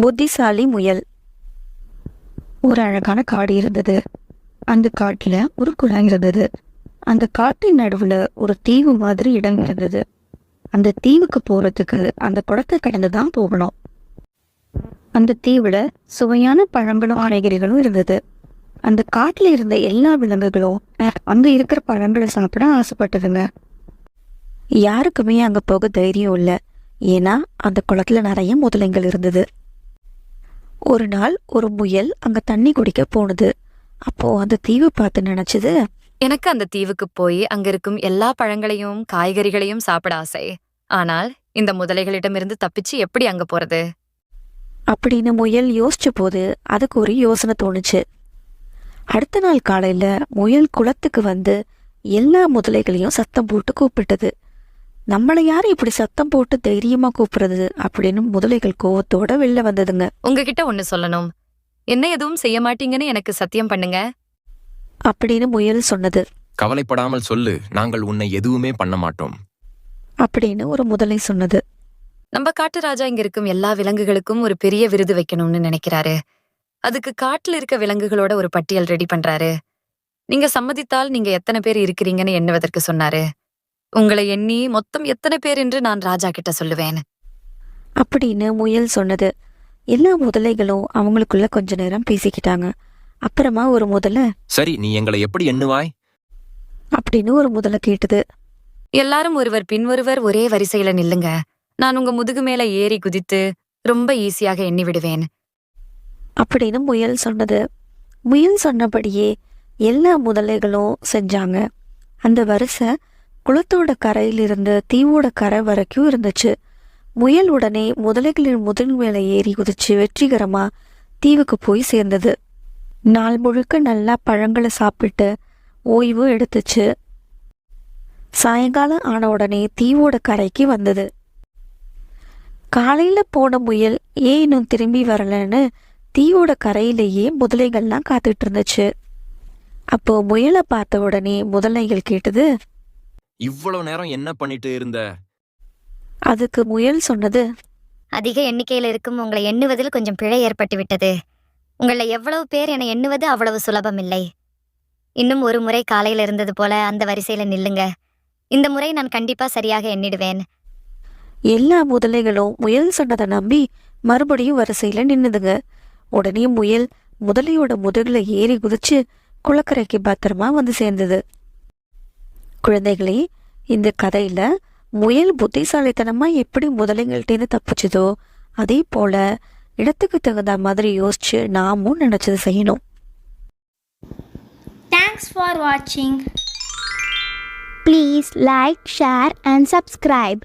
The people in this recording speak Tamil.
புத்திசாலி முயல். ஒரு அழகான காடு இருந்தது. அந்த காட்டுல ஒரு குளம் இருந்தது. அந்த காட்டின் நடுவுல ஒரு தீவு மாதிரி இடம் இருந்தது. அந்த தீவுக்கு போறதுக்கு அந்த குளத்தை கடந்து தான் போகணும். அந்த தீவுல சுவையான பழங்களும் காய்கறிகளும் இருந்தது. அந்த காட்டுல இருந்த எல்லா விலங்குகளும் அங்க இருக்கிற பழங்களை சாப்பிட ஆசைப்பட்டதுங்க. யாருக்குமே அங்க போக தைரியம் இல்லை. ஏன்னா அந்த குளத்துல நிறைய முதலைகள் இருந்தது. ஒரு நாள் ஒரு முயல் அங்க தண்ணி குடிக்க போனது. அப்போ அந்த தீவு பார்த்து நினைச்சது, எனக்கு அந்த தீவுக்கு போய் அங்க இருக்கும் எல்லா பழங்களையும் காய்கறிகளையும் சாப்பிட ஆசை. ஆனால் இந்த முதலைகளிடமிருந்து தப்பிச்சு எப்படி அங்க போறது? அப்படின்னு முயல் யோசிச்ச போது அதுக்கு ஒரு யோசனை தோணுச்சு. அடுத்த நாள் காலையில முயல் குளத்துக்கு வந்து எல்லா முதலைகளையும் சத்தம் போட்டு கூப்பிட்டது. நம்மளை யாரும் இப்படி சத்தம் போட்டு தைரியமா கூப்பிடுறது அப்படின்னு முதலைகள் கோவத்தோட வெளில வந்ததுங்க. உங்ககிட்ட ஒண்ணு சொல்லணும். என்ன எதுவும் செய்ய மாட்டீங்கன்னு எனக்கு சத்தியம் பண்ணுங்க அப்படின்னு முயல் சொன்னது. கவலைப்படாமல் சொல்லு, நாங்கள் உன்னை எதுவுமே பண்ண மாட்டோம் அப்படின்னு ஒரு முதலை சொன்னது. நம்ம காட்டு ராஜா இங்க இருக்கும் எல்லா விலங்குகளுக்கும் ஒரு பெரிய விருது வைக்கணும்னு நினைக்கிறாரு. அதுக்கு காட்டுல இருக்க விலங்குகளோட ஒரு பட்டியல் ரெடி பண்றாரு. நீங்க சம்மதித்தால் நீங்க எத்தனை பேர் இருக்கிறீங்கன்னு எண்ணுவதற்கு சொன்னாரு. உங்களை எண்ணி மொத்தம் எத்தனை பேர் என்று நான் ராஜா கிட்ட சொல்லுவேன் அப்படின்னு முயல் சொன்னது. எல்லா முதலைகளும் அவங்களுக்குள்ள கொஞ்ச நேரம் பேசிக்கிட்டாங்க. அப்புறமா ஒரு முதலை, சரி, நீ எங்களை எப்படி எண்ணுவாய் அப்படின்னு ஒரு முதலை கேட்டது. எல்லாரும் ஒருவர் பின் ஒருவர் ஒரே வரிசையில நில்லுங்க. நான் உங்க முதுகு மேல ஏறி குதித்து ரொம்ப ஈஸியாக எண்ணி விடுவேன் அப்படின்னு முயல் சொன்னது. முயல் சொன்னபடியே எல்லா முதலைகளும் செஞ்சாங்க. அந்த வரிசை குளத்தோட கரையிலிருந்து தீவோட கரை வரைக்கும் இருந்துச்சு. முயல் உடனே முதலைகளின் முதுகு மேல ஏறி குதிச்சு வெற்றிகரமா தீவுக்கு போய் சேர்ந்தது. நாள் முழுக்க நல்லா பழங்களை சாப்பிட்டு ஓய்வு எடுத்துச்சு. சாயங்காலம் ஆன உடனே தீவோட கரைக்கு வந்தது. காலையில போன முயல் ஏன் இன்னும் திரும்பி வரலன்னு தீவோட கரையிலேயே முதலைகள்லாம் காத்துட்டு இருந்துச்சு. அப்போ முயலை பார்த்த உடனே முதலைகள் கேட்டது, இவ்வளவு நேரம் என்ன பண்ணிட்டு இருந்த? அதுக்கு முயல் சொன்னது, அதிக எண்ணிக்கையில் இருக்கும் உங்களை எண்ணுவதில் கொஞ்சம் பிழை ஏற்பட்டு விட்டது. உங்களை எவ்வளவு பேர் என எண்ணுவது அவ்வளவு சுலபம் இல்லை. இன்னும் ஒரு முறை காலையில் இருந்தது போல அந்த வரிசையில நில்லுங்க. இந்த முறை நான் கண்டிப்பா சரியாக எண்ணிடுவேன். எல்லா முதலைகளும் முயல் சொன்னதை நம்பி மறுபடியும் வரிசையில நின்னுதுங்க. உடனே முயல் முதலையோட முதுகுல ஏறி குதிச்சு குளக்கரைக்கு பத்திரமா வந்து சேர்ந்தது. குழந்தைகளே, இந்த கதையில முயல் புத்திசாலித்தனமா எப்படி முதலைகள்கிட்ட தப்பிச்சதோ அதே போல இடத்துக்கு தகுந்த மாதிரி யோசிச்சு நாமும் நினைச்சது செய்யணும். Thanks for watching. Please like, share and subscribe.